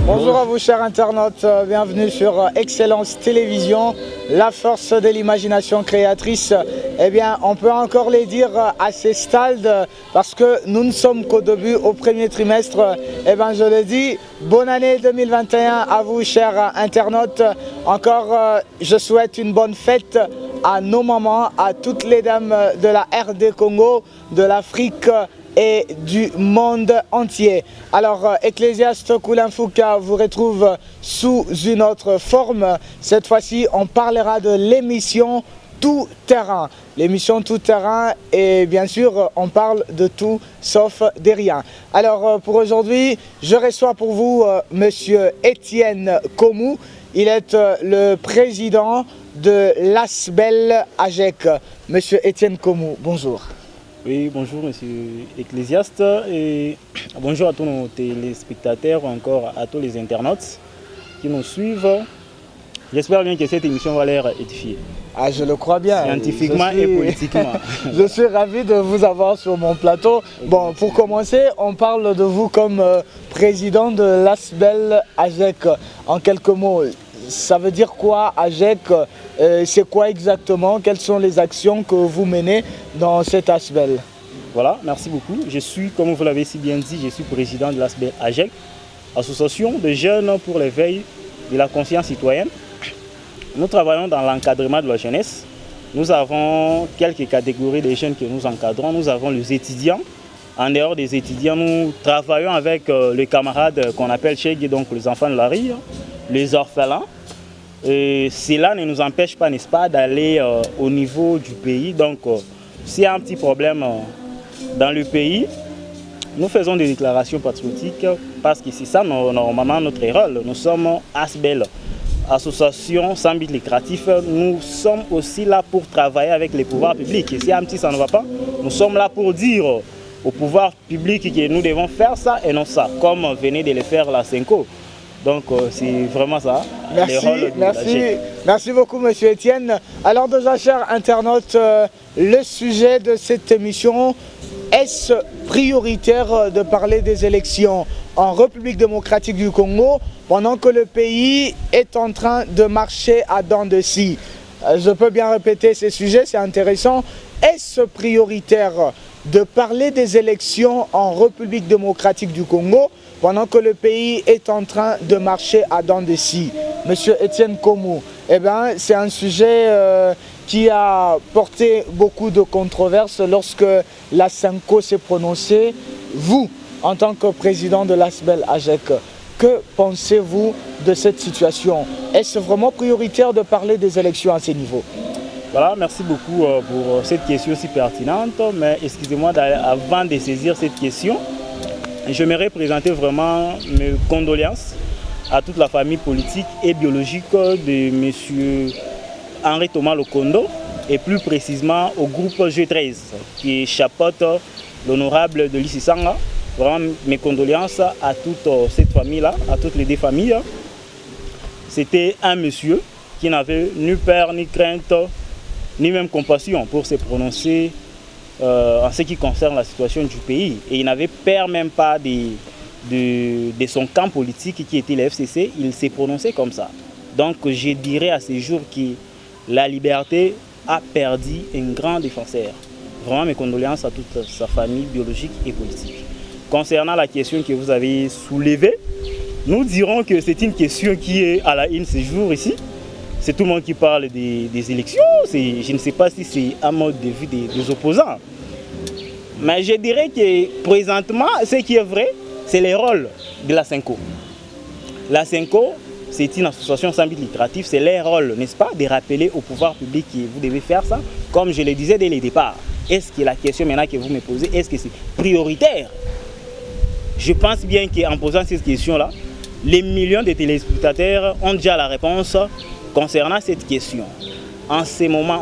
Bonjour à vous chers internautes, bienvenue sur Excellence Télévision, la force de l'imagination créatrice. Eh bien, on peut encore les dire à ces stades parce que nous ne sommes qu'au début, au premier trimestre. Eh bien, je le dis, bonne année 2021 à vous chers internautes. Encore, je souhaite une bonne fête à nos mamans, à toutes les dames de la RD Congo, de l'Afrique et du monde entier. Alors, Ecclésiaste Koulinfouka vous retrouve sous une autre forme. Cette fois-ci, on parlera de l'émission Tout Terrain. L'émission Tout Terrain, et bien sûr, on parle de tout sauf de rien. Alors, pour aujourd'hui, je reçois pour vous Monsieur Étienne Komou. Il est le président de l'ASBEL AGEC. Monsieur Étienne Komou, bonjour. Oui, bonjour Monsieur Ecclésiaste et bonjour à tous nos téléspectateurs, encore à tous les internautes qui nous suivent. J'espère bien que cette émission va leur édifier. Ah, je le crois bien. Scientifiquement et politiquement. Je suis ravi de vous avoir sur mon plateau. Bon, pour commencer, on parle de vous comme président de l'ASBEL AGEC. En quelques mots, ça veut dire quoi AGEC? C'est quoi exactement? Quelles sont les actions que vous menez dans cet ASBEL? Voilà, merci beaucoup. Je suis, comme vous l'avez si bien dit, je suis président de l'ASBEL AGEC, Association de jeunes pour l'éveil de la conscience citoyenne. Nous travaillons dans l'encadrement de la jeunesse. Nous avons quelques catégories de jeunes que nous encadrons. Nous avons les étudiants. En dehors des étudiants, nous travaillons avec les camarades qu'on appelle Chegui, donc les enfants de la rue, les orphelins. Et cela ne nous empêche pas, n'est-ce pas, d'aller au niveau du pays. Donc, s'il y a un petit problème dans le pays, nous faisons des déclarations patriotiques parce que c'est ça normalement notre rôle. Nous sommes ASBEL, association sans but lucratif. Nous sommes aussi là pour travailler avec les pouvoirs publics. Et si un petit ça ne va pas, nous sommes là pour dire au pouvoir public que nous devons faire ça et non ça, comme venait de le faire la Senko. Donc c'est vraiment ça. Merci beaucoup Monsieur Étienne. Alors déjà chers internautes, le sujet de cette émission, est-ce prioritaire de parler des élections en République démocratique du Congo pendant que le pays est en train de marcher à dents de scie? Je peux bien répéter ces sujets, c'est intéressant. Est-ce prioritaire de parler des élections en République démocratique du Congo pendant que le pays est en train de marcher à dents de scie? Monsieur Étienne Komou, eh bien, c'est un sujet qui a porté beaucoup de controverses lorsque la Senko s'est prononcée. Vous, en tant que président de l'ASBEL AGEC, que pensez-vous de cette situation? Est-ce vraiment prioritaire de parler des élections à ce niveau? Voilà, merci beaucoup pour cette question si pertinente. Mais excusez-moi, avant de saisir cette question, j'aimerais présenter vraiment mes condoléances à toute la famille politique et biologique de M. Henri Thomas Lokondo et plus précisément au groupe G13 qui chapeaute l'honorable de Lissisanga. Vraiment mes condoléances à toute cette famille-là, à toutes les deux familles. C'était un monsieur qui n'avait ni peur, ni crainte, ni même compassion pour se prononcer en ce qui concerne la situation du pays. Et il n'avait peur même pas de son camp politique qui était le FCC, il s'est prononcé comme ça. Donc je dirais à ce jour que la liberté a perdu un grand défenseur. Vraiment mes condoléances à toute sa famille biologique et politique. Concernant la question que vous avez soulevée, nous dirons que c'est une question qui est à la une ce jour ici. C'est tout le monde qui parle des élections. Je ne sais pas si c'est un mode de vue des opposants. Mais je dirais que présentement, ce qui est vrai, c'est le rôle de la Senko. La Senko, c'est une association sans but lucratif. C'est leur rôle, n'est-ce pas, de rappeler au pouvoir public que vous devez faire ça. Comme je le disais dès le départ, est-ce que la question maintenant que vous me posez, est-ce que c'est prioritaire? Je pense bien qu'en posant cette question-là, les millions de téléspectateurs ont déjà la réponse concernant cette question. En ce moment,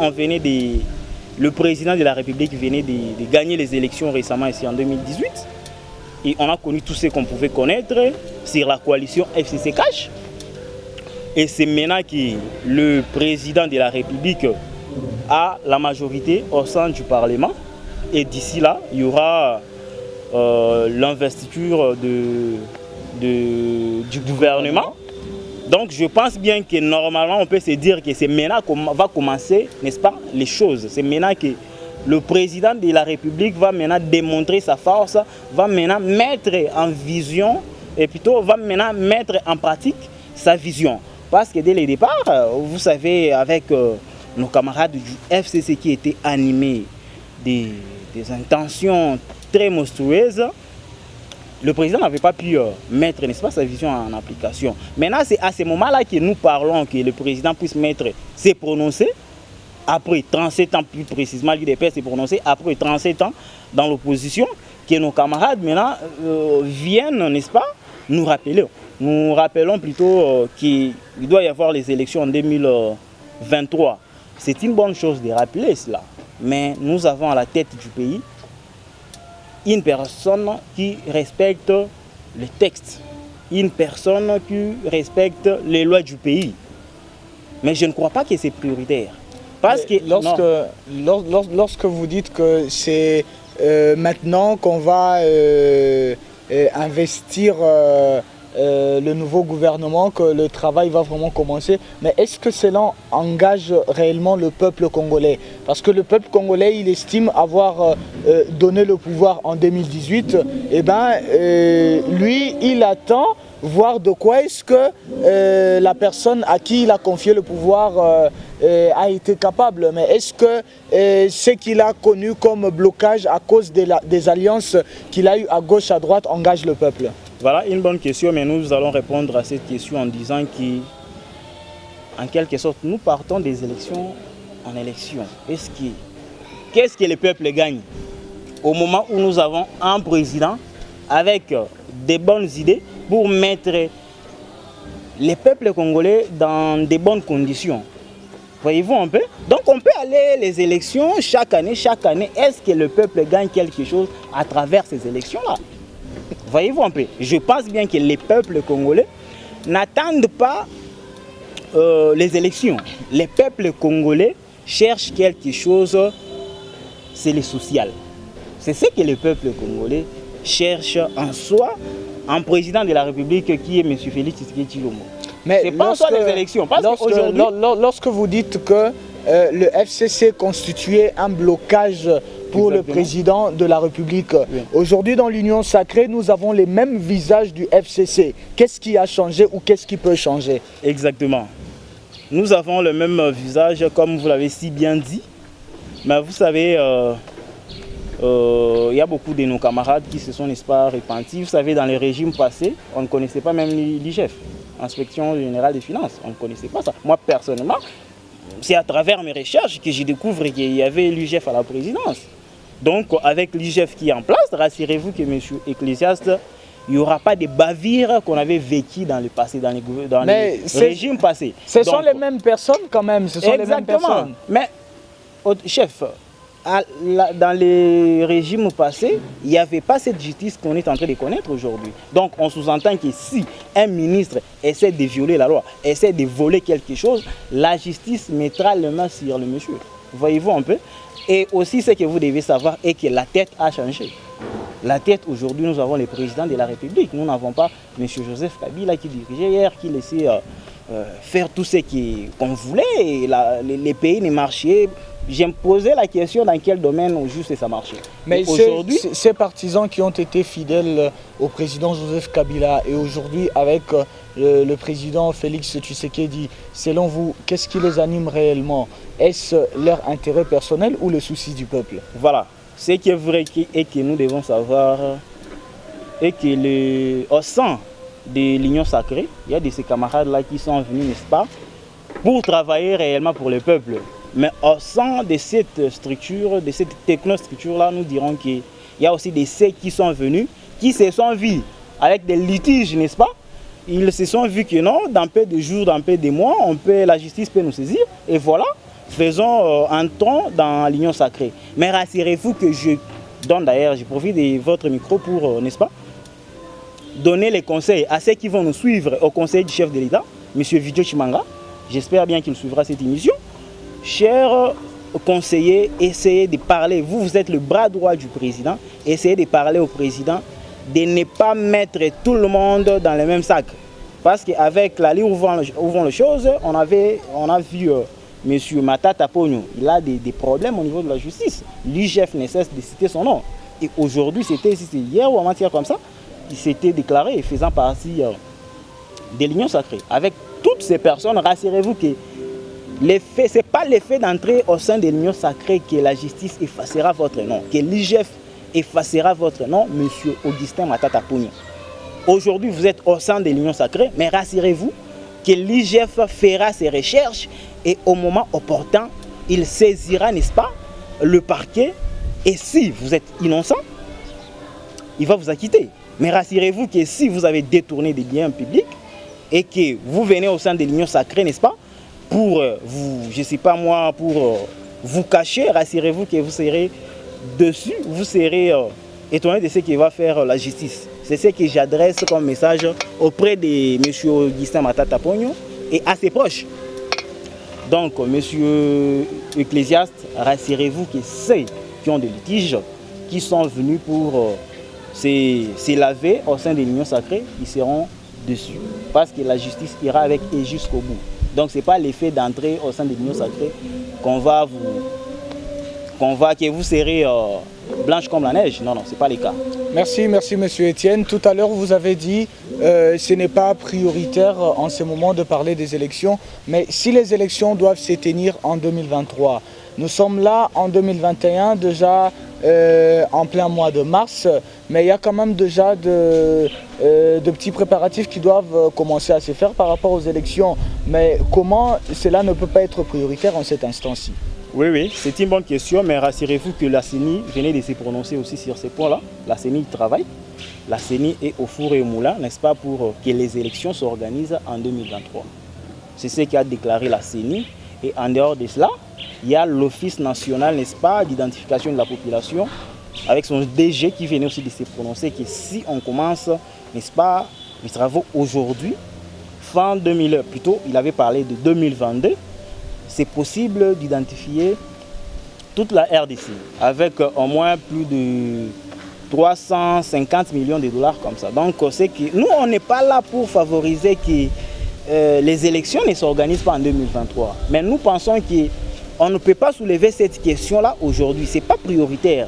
le président de la République venait de gagner les élections récemment ici en 2018. Et on a connu tout ce qu'on pouvait connaître sur la coalition FCC Cash. Et c'est maintenant que le président de la République a la majorité au sein du Parlement. Et d'ici là, il y aura l'investiture du gouvernement. Donc je pense bien que normalement on peut se dire que c'est maintenant qu'on va commencer, n'est-ce pas, les choses. C'est maintenant que le président de la République va maintenant démontrer sa force, va maintenant mettre en vision et plutôt va maintenant mettre en pratique sa vision. Parce que dès le départ, vous savez, avec nos camarades du FCC qui étaient animés des intentions très monstrueuses, le président n'avait pas pu mettre, n'est-ce pas, sa vision en application. Maintenant, c'est à ce moment-là que nous parlons que le président puisse mettre ses prononcés. Après 37 ans, plus précisément, l'UDPS s'est prononcé après 37 ans dans l'opposition, que nos camarades maintenant viennent, n'est-ce pas, nous rappeler. Nous rappelons plutôt qu'il doit y avoir les élections en 2023. C'est une bonne chose de rappeler cela. Mais nous avons à la tête du pays une personne qui respecte les textes, une personne qui respecte les lois du pays. Mais je ne crois pas que c'est prioritaire. Parce que lorsque vous dites que c'est maintenant qu'on va investir le nouveau gouvernement, que le travail va vraiment commencer, mais est-ce que cela engage réellement le peuple congolais? Parce que le peuple congolais, il estime avoir donné le pouvoir en 2018, et lui, il attend voir de quoi est-ce que la personne à qui il a confié le pouvoir a été capable. Mais est-ce que ce qu'il a connu comme blocage à cause des alliances qu'il a eues à gauche, à droite, engage le peuple? Voilà une bonne question, mais nous allons répondre à cette question en disant qu'en quelque sorte, nous partons des élections en élection. Qu'est-ce que le peuple gagne au moment où nous avons un président avec des bonnes idées pour mettre les peuples congolais dans de bonnes conditions? Voyez-vous un peu? Donc on peut aller les élections chaque année. Est-ce que le peuple gagne quelque chose à travers ces élections-là? Voyez-vous un peu? Je pense bien que les peuples congolais n'attendent pas les élections. Les peuples congolais cherchent quelque chose, c'est le social. C'est ce que le peuple congolais cherche en soi, un président de la République qui est M. Félix Tshisekedi Tshilombo. Mais c'est pas en soi les élections. Parce lorsque vous dites que le FCC constituait un blocage pour le président de la République. Oui. Aujourd'hui, dans l'Union sacrée, nous avons les mêmes visages du FCC. Qu'est-ce qui a changé ou qu'est-ce qui peut changer? Exactement. Nous avons le même visage, comme vous l'avez si bien dit. Mais vous savez, il y a beaucoup de nos camarades qui se sont, n'est-ce pas, repentis. Vous savez, dans les régimes passés, on ne connaissait pas même l'IGF, Inspection Générale des Finances. On ne connaissait pas ça. Moi, personnellement, c'est à travers mes recherches que j'ai découvert qu'il y avait l'IGF à la présidence. Donc, avec l'IGF qui est en place, rassurez-vous que M. Ecclésiaste, il n'y aura pas de bavires qu'on avait vécues dans le passé, dans les régimes passés. Ce sont les mêmes personnes quand même, ce sont les mêmes personnes. Mais, chef, dans les régimes passés, il n'y avait pas cette justice qu'on est en train de connaître aujourd'hui. Donc, on sous-entend que si un ministre essaie de violer la loi, essaie de voler quelque chose, la justice mettra le main sur le monsieur. Voyez-vous un peu? Et aussi, ce que vous devez savoir est que la tête a changé. La tête, aujourd'hui, nous avons le président de la République. Nous n'avons pas M. Joseph Kabila qui dirigeait hier, qui laissait faire tout ce qu'on voulait. Et les pays ne marchaient. J'ai posé la question dans quel domaine au juste ça marchait. Mais aujourd'hui, ces partisans qui ont été fidèles au président Joseph Kabila et aujourd'hui avec le président Félix Tshisekedi, selon vous, qu'est-ce qui les anime réellement? Est-ce leur intérêt personnel ou le souci du peuple? Voilà. Ce qui est vrai et que nous devons savoir est que au sein de l'Union sacrée, il y a de ces camarades-là qui sont venus, n'est-ce pas, pour travailler réellement pour le peuple. Mais au sein de cette structure, de cette technostructure-là, nous dirons qu'il y a aussi des ceux qui sont venus, qui se sont vus avec des litiges, n'est-ce pas? Ils se sont vus que non, dans peu de jours, dans peu de mois, la justice peut nous saisir. Et voilà, faisons entrons dans l'Union sacrée. Mais rassurez-vous que je profite de votre micro pour, n'est-ce pas, donner les conseils à ceux qui vont nous suivre au conseil du chef de l'État, M. Vijay Chimanga. J'espère bien qu'il suivra cette émission. Chers conseillers, essayez de parler. Vous êtes le bras droit du président. Essayez de parler au président de ne pas mettre tout le monde dans le même sac. Parce qu'avec la ligne ouvrant les choses, on a vu M. Matata Ponyo, il a des problèmes au niveau de la justice. L'IGF ne cesse de citer son nom. Et aujourd'hui, c'était hier ou en matière comme ça, il s'était déclaré faisant partie de l'Union sacrée. Avec toutes ces personnes, rassurez-vous que ce n'est pas l'effet d'entrer au sein de l'Union sacrée que la justice effacera votre nom, que l'IGF effacera votre nom, M. Augustin Matata Ponyo. Aujourd'hui, vous êtes au sein de l'Union sacrée, mais rassurez-vous que l'IGF fera ses recherches et au moment opportun, il saisira, n'est-ce pas, le parquet. Et si vous êtes innocent, il va vous acquitter. Mais rassurez-vous que si vous avez détourné des biens publics et que vous venez au sein de l'Union sacrée, n'est-ce pas, pour vous, je ne sais pas moi, pour vous cacher, rassurez-vous que vous serez dessus, vous serez étonné de ce qu'il va faire la justice. C'est ce que j'adresse comme message auprès de M. Augustin Matata Ponyo et à ses proches. Donc, M. Ecclésiaste, rassurez-vous que ceux qui ont des litiges, qui sont venus pour se laver au sein de l'Union sacrée, ils seront dessus. Parce que la justice ira avec eux jusqu'au bout. Donc, ce n'est pas l'effet d'entrer au sein de l'Union sacrée que vous serez blanche comme la neige. Non, non, ce n'est pas le cas. Merci Monsieur Etienne. Tout à l'heure, vous avez dit ce n'est pas prioritaire en ce moment de parler des élections, mais si les élections doivent se tenir en 2023, nous sommes là en 2021, déjà en plein mois de mars, mais il y a quand même déjà de petits préparatifs qui doivent commencer à se faire par rapport aux élections. Mais comment cela ne peut pas être prioritaire en cet instant-ci? Oui, c'est une bonne question, mais rassurez-vous que la CENI venait de se prononcer aussi sur ces points-là. La CENI travaille. La CENI est au four et au moulin, n'est-ce pas, pour que les élections s'organisent en 2023. C'est ce qu'a déclaré la CENI. Et en dehors de cela, il y a l'Office national, n'est-ce pas, d'identification de la population, avec son DG qui venait aussi de se prononcer que si on commence, n'est-ce pas, les travaux aujourd'hui, fin 2000, plutôt, il avait parlé de 2022, c'est possible d'identifier toute la RDC avec au moins plus de 350 millions de dollars comme ça. Donc, c'est que nous, on n'est pas là pour favoriser que les élections ne s'organisent pas en 2023. Mais nous pensons qu'on ne peut pas soulever cette question-là aujourd'hui. Ce n'est pas prioritaire.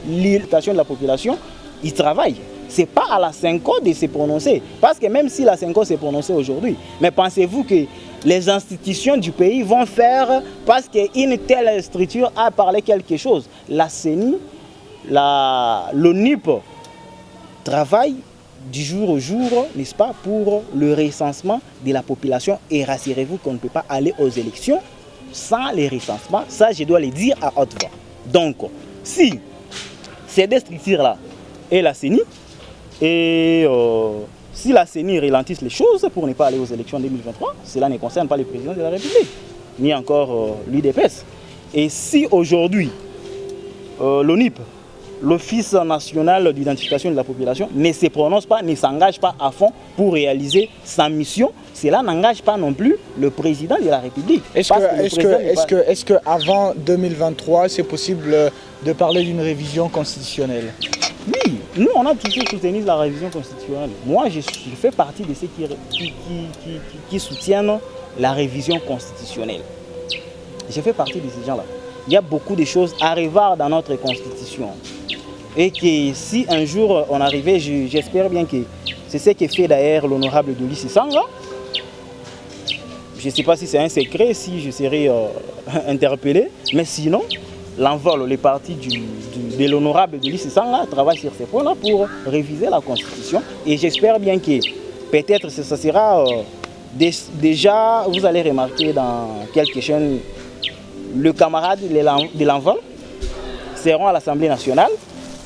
L'identification de la population, ils travaillent. Ce n'est pas à la CENCO de se prononcer. Parce que même si la CENCO s'est prononcée aujourd'hui, mais pensez-vous que les institutions du pays vont faire parce qu'une telle structure a parlé quelque chose? La CENI, l'ONIP travaille du jour au jour, n'est-ce pas, pour le recensement de la population. Et rassurez-vous qu'on ne peut pas aller aux élections sans les recensements. Ça, je dois le dire à haute voix. Donc, si ces deux structures-là et la CENI, et si la CENI ralentisse les choses pour ne pas aller aux élections 2023, cela ne concerne pas le président de la République, ni encore l'UDPS. Et si aujourd'hui, l'ONIP, l'Office national d'identification de la population, ne se prononce pas, ne s'engage pas à fond pour réaliser sa mission, cela n'engage pas non plus le président de la République. Est-ce qu'avant 2023, c'est possible de parler d'une révision constitutionnelle? Oui, nous on a toujours soutenu la révision constitutionnelle. Moi je fais partie de ceux qui soutiennent la révision constitutionnelle. Je fais partie de ces gens-là. Il y a beaucoup de choses à revoir dans notre constitution. Et que si un jour on arrivait, j'espère bien que c'est ce que fait d'ailleurs l'honorable Doli Sisanga. Je ne sais pas si c'est un secret, si je serai interpellé, mais sinon, l'envol, les partis de l'honorable Doli Sisanga travaillent sur ces points-là pour réviser la Constitution. Et j'espère bien que peut-être ça sera déjà, vous allez remarquer dans quelques chaînes, le camarade de l'envol seront à l'Assemblée nationale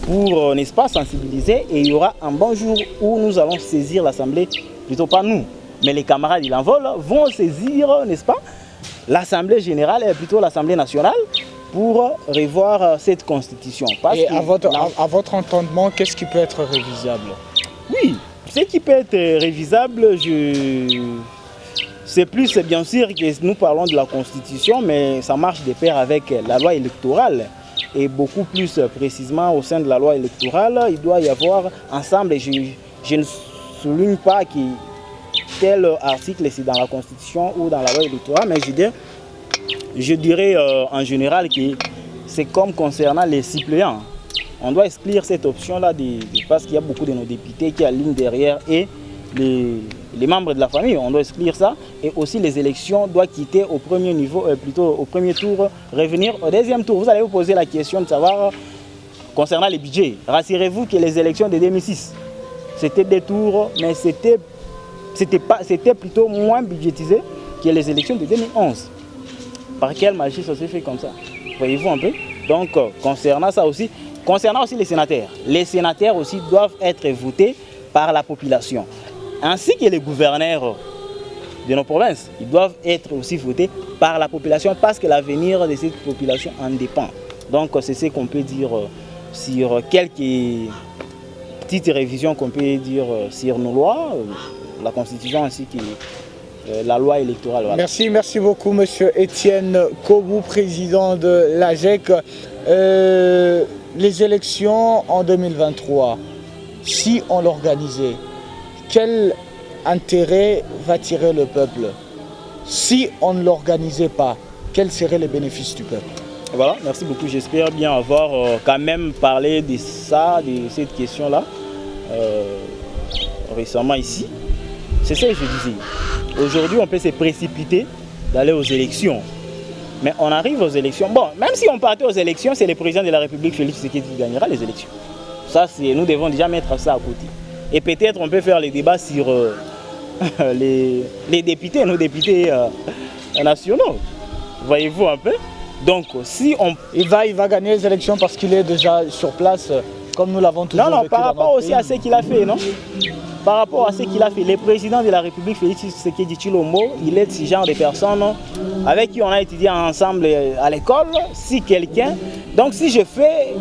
pour, n'est-ce pas, sensibiliser. Et il y aura un bon jour où nous allons saisir l'Assemblée, plutôt pas nous, mais les camarades de l'envol vont saisir, n'est-ce pas, l'Assemblée générale et plutôt l'Assemblée nationale pour revoir cette constitution. Et à votre entendement, qu'est-ce qui peut être révisable? Oui, ce qui peut être révisable, c'est plus bien sûr que nous parlons de la constitution, mais ça marche de pair avec la loi électorale. et beaucoup plus précisément au sein de la loi électorale, il doit y avoir ensemble, et je ne souligne pas que tel article c'est dans la Constitution ou dans la loi électorale, mais je dirais en général que c'est comme concernant les suppléants. On doit exclure cette option-là parce qu'il y a beaucoup de nos députés qui alignent derrière et les membres de la famille, on doit exclure ça. Et aussi les élections doivent quitter au premier niveau, plutôt au premier tour, revenir au deuxième tour. Vous allez vous poser la question de savoir, concernant les budgets, rassurez-vous que les élections de 2006, c'était des tours, mais c'était plutôt moins budgétisé que les élections de 2011. Par quelle magie ça s'est fait comme ça? Voyez-vous un peu? Donc, concernant ça aussi, concernant aussi les sénateurs aussi doivent être votés par la population. Ainsi que les gouverneurs de nos provinces, ils doivent être aussi votés par la population parce que l'avenir de cette population en dépend. Donc c'est ce qu'on peut dire sur quelques petites révisions qu'on peut dire sur nos lois, la Constitution ainsi que la loi électorale. Voilà. Merci beaucoup Monsieur Étienne Kobou, président de l'AGEC. Les élections en 2023, si on l'organisait, quel intérêt va tirer le peuple? Si on ne l'organisait pas, quels seraient les bénéfices du peuple? Voilà, merci beaucoup. J'espère bien avoir quand même parlé de ça, de cette question-là, récemment ici. C'est ça que je disais. Aujourd'hui, on peut se précipiter d'aller aux élections. Mais on arrive aux élections. Bon, même si on partait aux élections, c'est le président de la République, Félix Tshisekedi, qui gagnera les élections. Ça, nous devons déjà mettre ça à côté. Et peut-être on peut faire les débats sur les députés, nos députés nationaux. Voyez-vous un peu? Donc, si on... Il va gagner les élections parce qu'il est déjà sur place, comme nous l'avons toujours vécu. Non, par rapport aussi à ce qu'il a fait, non? Par rapport à ce qu'il a fait, le président de la République, Félix Tshisekedi Tshilombo, il est ce genre de personne avec qui on a étudié ensemble à l'école. Si quelqu'un, donc si je fais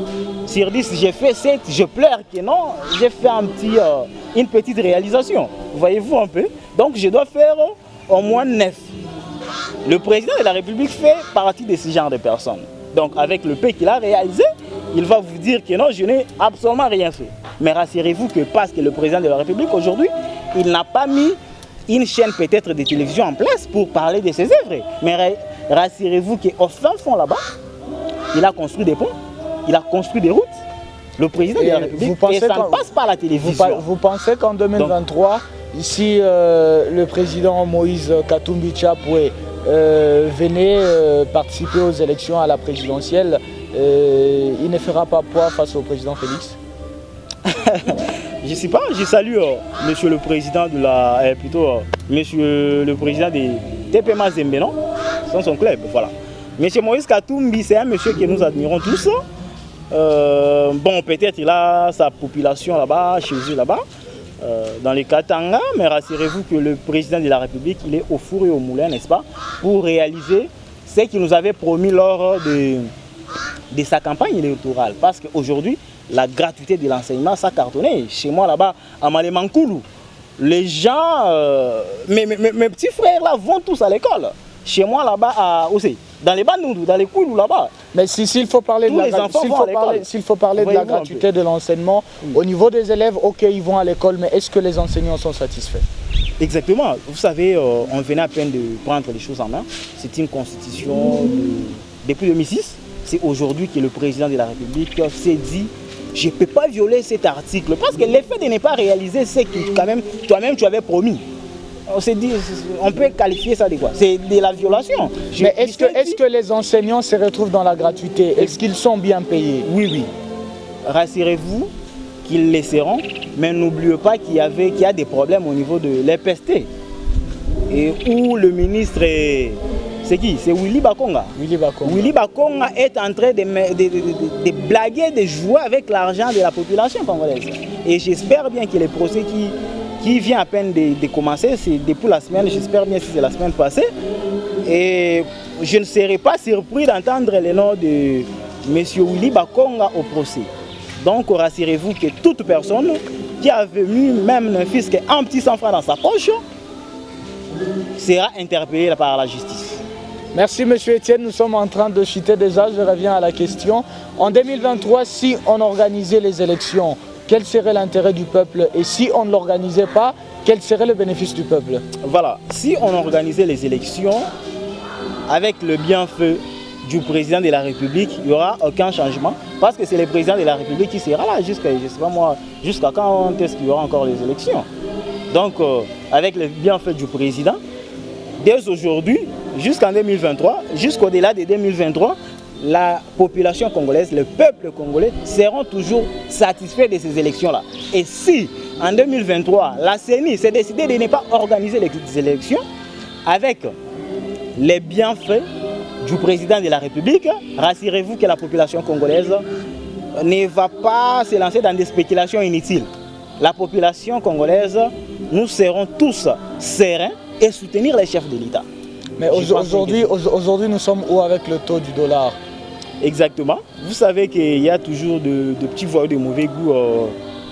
sur 10, j'ai fait 7, je pleure que non, j'ai fait une petite réalisation. Voyez-vous un peu? Donc je dois faire au moins 9. Le président de la République fait partie de ce genre de personnes. Donc avec le peu qu'il a réalisé, il va vous dire que non, je n'ai absolument rien fait. Mais rassurez-vous que parce que le président de la République aujourd'hui, il n'a pas mis une chaîne peut-être de télévision en place pour parler de ses œuvres. Mais rassurez-vous qu'au fin fond là-bas, il a construit des ponts, il a construit des routes. Le président de la République, et ça ne passe pas à la télévision. Vous pensez qu'en 2023, ici le président Moïse Katumbi Chapwe venait participer aux élections à la présidentielle, il ne fera pas poids face au président Félix? Je ne sais pas, je salue monsieur le président de la... monsieur le président de TP Mazembe, non? C'est son club, voilà. Monsieur Moïse Katumbi, c'est un monsieur que nous admirons tous. Bon, peut-être il a sa population là-bas, chez eux là-bas, dans les Katanga, mais rassurez-vous que le président de la République, il est au four et au moulin, n'est-ce pas, pour réaliser ce qu'il nous avait promis lors de sa campagne électorale. Parce qu'aujourd'hui, la gratuité de l'enseignement, ça cartonnait. Chez moi là-bas, à Malemankoulou, les gens, mes petits frères là vont tous à l'école. Chez moi là-bas, aussi, dans les Bandundu, dans les Koulou là-bas. Mais s'il faut parler de la gratuité de l'enseignement, au niveau des élèves, ok, ils vont à l'école, mais est-ce que les enseignants sont satisfaits? Exactement. Vous savez, on venait à peine de prendre les choses en main. C'est une constitution depuis 2006. C'est aujourd'hui que le président de la République s'est dit je ne peux pas violer cet article. Parce que l'effet de ne pas réaliser ce que quand même toi-même tu avais promis. On s'est dit, on peut qualifier ça de quoi? C'est de la violation. Mais est-ce que les enseignants se retrouvent dans la gratuité? Est-ce qu'ils sont bien payés? Oui. Rassurez-vous qu'ils le seront, mais n'oubliez pas qu'il y a des problèmes au niveau de l'EPST. Et où le ministre est... C'est qui? C'est Willy Bakonga. Willy Bakonga est en train de blaguer, de jouer avec l'argent de la population congolaise. Et j'espère bien que les procès qui vient à peine de commencer, c'est depuis la semaine, j'espère bien si c'est la semaine passée. Et je ne serai pas surpris d'entendre le nom de M. Willy Bakonga au procès. Donc rassurez-vous que toute personne qui avait mis même un fisc un petit 100 francs dans sa poche sera interpellée par la justice. Merci Monsieur Etienne, nous sommes en train de chuter déjà, je reviens à la question. En 2023, si on organisait les élections, quel serait l'intérêt du peuple? Et si on ne l'organisait pas, quel serait le bénéfice du peuple? Voilà, si on organisait les élections avec le bienfait du président de la République, il n'y aura aucun changement parce que c'est le président de la République qui sera là jusqu'à, je sais pas moi, jusqu'à quand est-ce qu'il y aura encore les élections. Donc, avec le bienfait du président, dès aujourd'hui, jusqu'en 2023, jusqu'au-delà de 2023, la population congolaise, le peuple congolais seront toujours satisfaits de ces élections-là. Et si, en 2023, la CENI s'est décidée de ne pas organiser les élections avec les bienfaits du président de la République, rassurez-vous que la population congolaise ne va pas se lancer dans des spéculations inutiles. La population congolaise, nous serons tous sereins et soutenir les chefs de l'État. Mais aujourd'hui, nous sommes où avec le taux du dollar? Exactement. Vous savez qu'il y a toujours de petits voyous de mauvais goût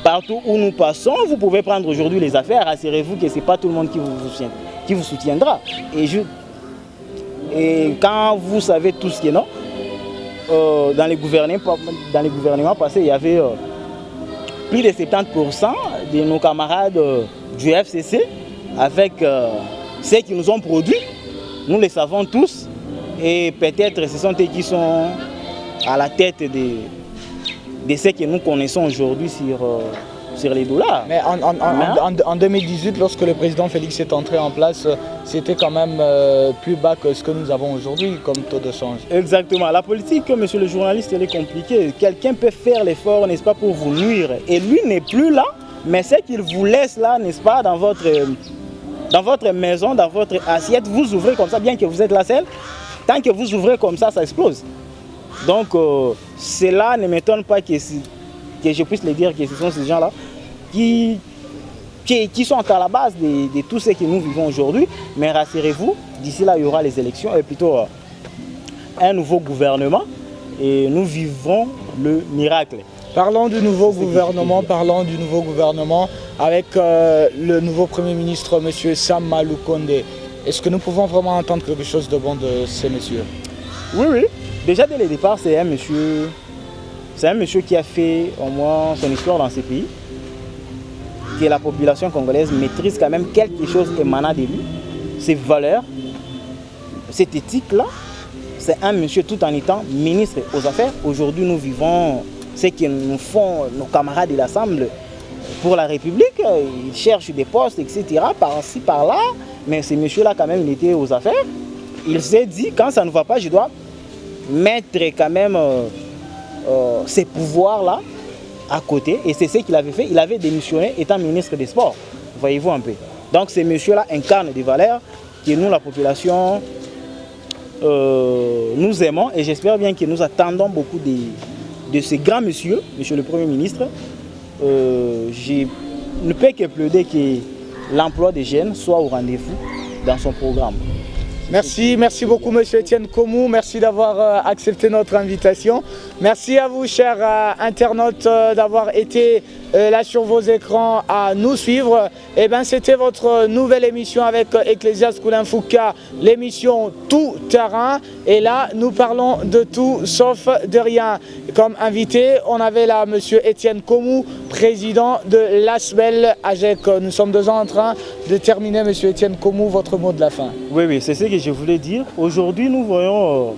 partout où nous passons. Vous pouvez prendre aujourd'hui les affaires. Rassurez-vous que ce n'est pas tout le monde qui vous soutiendra. Et quand vous savez tout ce qui est non, dans les gouvernements passés, il y avait plus de 70% de nos camarades du FCC avec ceux qui nous ont produits. Nous les savons tous. Et peut-être ce sont eux qui sont à la tête de ce que nous connaissons aujourd'hui sur les dollars. Mais en 2018, lorsque le président Félix est entré en place, c'était quand même plus bas que ce que nous avons aujourd'hui comme taux de change. Exactement. La politique, monsieur le journaliste, elle est compliquée. Quelqu'un peut faire l'effort, n'est-ce pas, pour vous nuire. Et lui n'est plus là, mais ce qu'il vous laisse là, n'est-ce pas, dans votre maison, dans votre assiette, vous ouvrez comme ça, bien que vous êtes la seule. Tant que vous ouvrez comme ça explose. Donc, cela ne m'étonne pas que je puisse le dire que ce sont ces gens-là qui sont à la base de tout ce que nous vivons aujourd'hui. Mais rassurez-vous, d'ici là, il y aura les élections et plutôt un nouveau gouvernement et nous vivrons le miracle. Parlons du nouveau gouvernement, avec le nouveau Premier ministre, M. Sam Maloukonde. Est-ce que nous pouvons vraiment entendre quelque chose de bon de ces messieurs? Oui. Déjà dès le départ, c'est un monsieur qui a fait au moins son histoire dans ce pays, que la population congolaise maîtrise quand même quelque chose émanant de lui, ses valeurs, cette éthique-là. C'est un monsieur tout en étant ministre aux Affaires. Aujourd'hui, nous vivons ce que nous font nos camarades de l'Assemblée pour la République. Ils cherchent des postes, etc. par-ci, par-là. Mais ce monsieur-là, quand même, il était aux affaires. Il s'est dit, quand ça ne va pas, je dois mettre quand même ces pouvoirs-là à côté. Et c'est ce qu'il avait fait. Il avait démissionné étant ministre des Sports. Voyez-vous un peu. Donc, ce monsieur-là incarne des valeurs que nous, la population, nous aimons. Et j'espère bien que nous attendons beaucoup de ce grand monsieur, monsieur le Premier ministre. Je ne peux que plaider que l'emploi des jeunes soit au rendez-vous dans son programme. Merci beaucoup M. Etienne Komou, merci d'avoir accepté notre invitation. Merci à vous chers internautes d'avoir été là sur vos écrans à nous suivre. Et bien c'était votre nouvelle émission avec Ecclésiaste Koulin Fouka, l'émission Tout Terrain. Et là nous parlons de tout sauf de rien. Comme invité, on avait là M. Etienne Komou, président de l'ASBEL AGEC. Nous sommes déjà en train de terminer. M. Etienne Komou, votre mot de la fin. Oui, c'est ce que je voulais dire. Aujourd'hui, nous voyons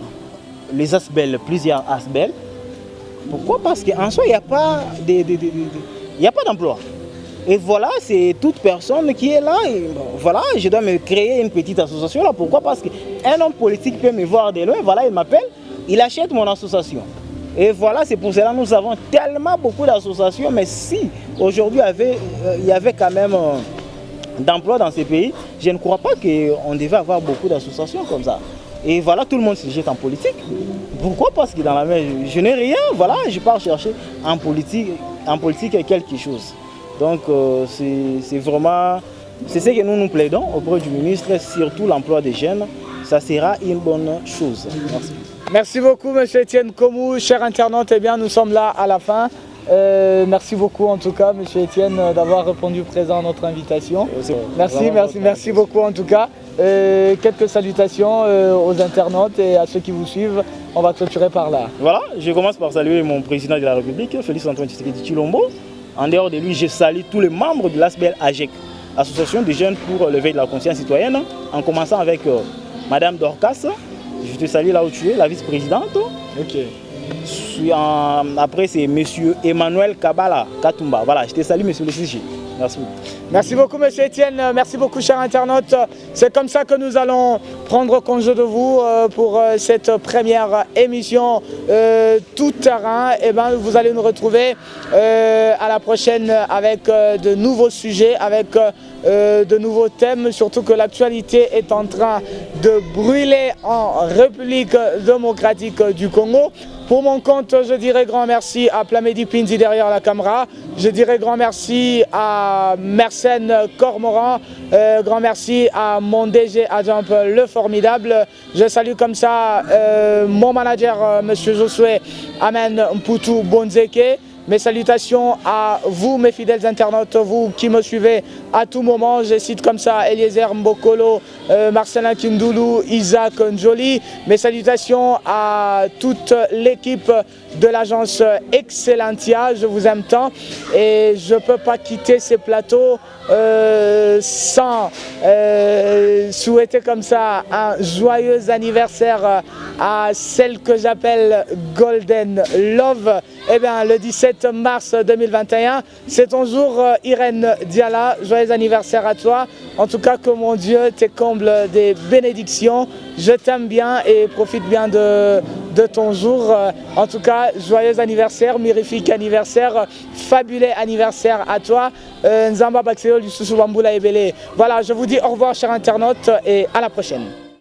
les ASBEL, plusieurs ASBEL. Pourquoi? Parce qu'en soi, il n'y a pas d'emploi. Et voilà, c'est toute personne qui est là. Et voilà, je dois me créer une petite association là. Pourquoi? Parce qu'un homme politique peut me voir de loin. Voilà, il m'appelle, il achète mon association. Et voilà, c'est pour cela que nous avons tellement beaucoup d'associations. Mais si aujourd'hui il y avait quand même d'emplois dans ces pays, je ne crois pas qu'on devait avoir beaucoup d'associations comme ça. Et voilà, tout le monde se jette en politique. Pourquoi? Parce que dans la main, je n'ai rien. Voilà, je pars chercher en politique quelque chose. Donc c'est vraiment, c'est ce que nous plaidons auprès du ministre, surtout l'emploi des jeunes. Ça sera une bonne chose. Merci. Merci beaucoup M. Etienne Komou, chers internautes. Eh bien, nous sommes là à la fin. Merci beaucoup en tout cas, Monsieur Etienne, d'avoir répondu présent à notre invitation. Merci beaucoup en tout cas. Quelques salutations aux internautes et à ceux qui vous suivent. On va clôturer par là. Voilà, je commence par saluer mon président de la République, Félix Antoine Tshisekedi Tshilombo. En dehors de lui, je salue tous les membres de l'ASBEL AGEC, Association des jeunes pour l'éveil de la conscience citoyenne, en commençant avec Madame Dorcas. Je te salue là où tu es, la vice-présidente. Ok. Après, c'est Monsieur Emmanuel Kabala Katumba. Voilà, je te salue, Monsieur le CG. Merci beaucoup. Merci beaucoup, Monsieur Etienne. Merci beaucoup, chers internautes. C'est comme ça que nous allons prendre congé de vous pour cette première émission tout terrain. Et ben, vous allez nous retrouver à la prochaine avec de nouveaux sujets, avec de nouveaux thèmes, surtout que l'actualité est en train de brûler en République démocratique du Congo. Pour mon compte, je dirais grand merci à Plamedi Pinzi derrière la caméra. Je dirais grand merci à Mersenne Cormoran. Grand merci à mon DG Adjamp le formidable. Je salue comme ça mon manager, Monsieur Josué Amen Mputu Bonzeke. Mes salutations à vous, mes fidèles internautes, vous qui me suivez à tout moment. Je cite comme ça Eliezer Mbokolo, Marcelin Kindoulou, Isaac Njoli. Mes salutations à toute l'équipe de l'agence Excellentia. Je vous aime tant et je ne peux pas quitter ces plateaux sans souhaiter comme ça un joyeux anniversaire à celle que j'appelle Golden Love. Eh bien, le 17 mars 2021, c'est ton jour, Irène Diala. Joyeux anniversaire à toi. En tout cas, que mon Dieu te comble des bénédictions. Je t'aime bien et profite bien de ton jour. En tout cas, joyeux anniversaire, mirifique anniversaire, fabuleux anniversaire à toi. Nzamba Bakseo, Lususu Bambula Ebele. Voilà, je vous dis au revoir, chers internautes, et à la prochaine.